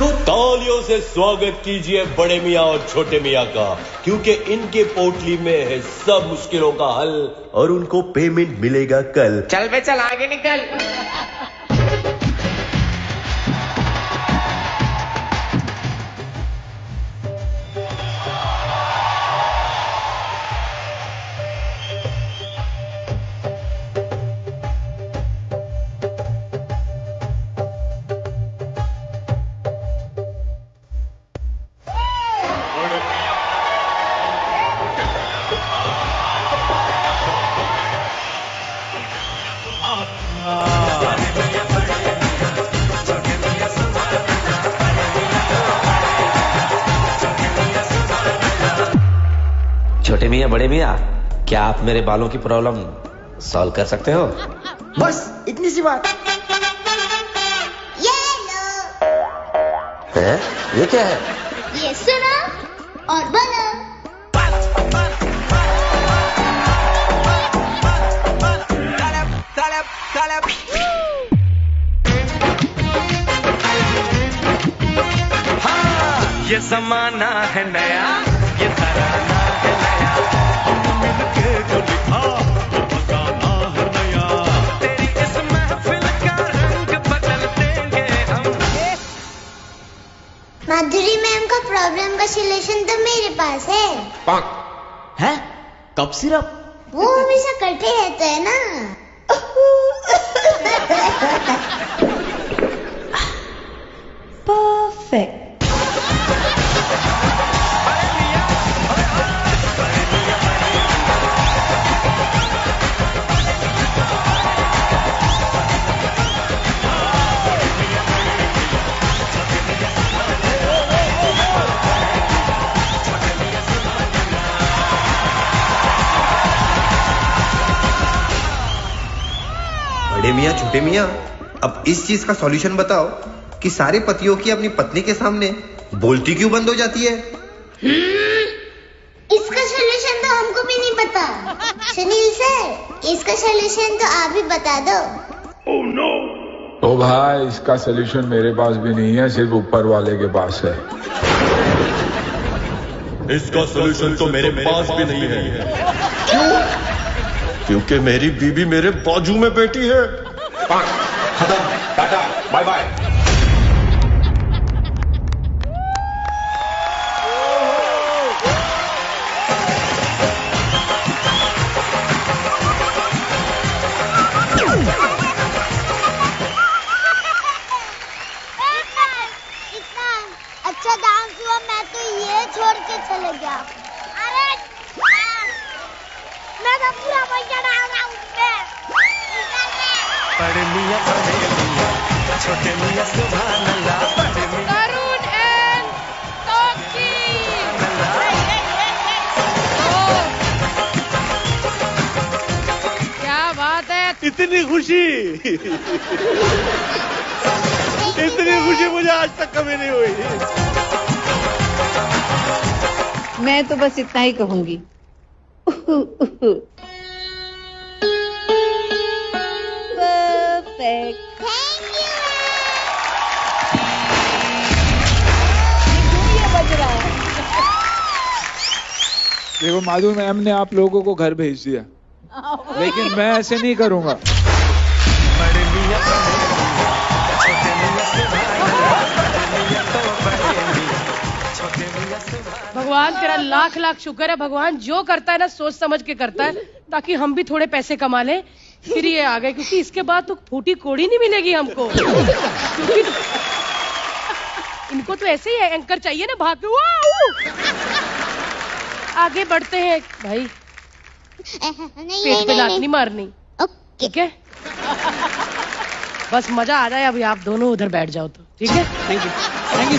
तो तालियों से स्वागत कीजिए बड़े मियाँ और छोटे मियाँ का, क्योंकि इनके पोटली में है सब मुश्किलों का हल और उनको पेमेंट मिलेगा कल। चल बे चल, आगे निकल। छोटे मियाँ बड़े मियाँ, क्या आप मेरे बालों की प्रॉब्लम सॉल्व कर सकते हो? बस इतनी सी बात। ये लो। है? ये क्या है? ये सुनो और बोलो। ये जमाना है नया, ये तराना है नया, हम मिलके जो लिखा वो फसाना है नया। तेरी इस महफिल का रंग बदल देंगे हम। माधुरी मैम का प्रॉब्लम का सलूशन तो मेरे पास है। है? कब सिरप? वो हमेशा कटे रहते हैं ना। परफेक्ट। बड़े मियाँ छोटे मियाँ, अब इस चीज का सॉल्यूशन बताओ कि सारे पतियों की अपनी पत्नी के सामने बोलती क्यों बंद हो जाती है? इसका सलूशन तो हमको भी नहीं पता। सुनील सर, इसका सलूशन तो आप ही बता दो। ओ भाई, इसका सलूशन मेरे पास भी नहीं है, सिर्फ ऊपर वाले के पास है। इसका सलूशन तो मेरे पास भी नहीं है। क्यों? क्योंकि मेरी बीबी मेरे बाजू में बैठी है। खत्म, टाटा, बाय बाय। इतना अच्छा डांस हुआ, मैं तो ये छोड़ के चले गया। अरे मैं तो पूरा पैसा डाल रहा हूँ बड़े मियाँ छोटे मियाँ सुभान अल्लाह। बड़े मियाँ तरुण एंड टॉकी। क्या बात है। इतनी खुशी इतनी खुशी मुझे आज तक कभी नहीं हुई। मैं तो बस इतना ही कहूंगी। परफेक्ट। Thank you. ये बज रहा है। देखो माधुरी मैम ने आप लोगों को घर भेज दिया, लेकिन मैं ऐसे नहीं करूंगा। बड़े मियाँ छोटे मियाँ सुभान अल्लाह। बड़े मियाँ तो बड़े मियाँ, छोटे मियाँ सुभान। भगवान तेरा लाख लाख शुक्र है। भगवान जो करता है ना सोच समझ के करता है, ताकि हम भी थोड़े पैसे कमा लें। फिर ये आ गए, क्योंकि इसके बाद तो फूटी कोड़ी नहीं मिलेगी हमको। क्योंकि इनको तो ऐसे ही है, एंकर चाहिए ना भाग के। आगे बढ़ते हैं भाई, पेट पे लात नहीं मारनी, ठीक है? बस मजा आ जाए। अभी आप दोनों उधर बैठ जाओ तो ठीक है। Thank you, thank you.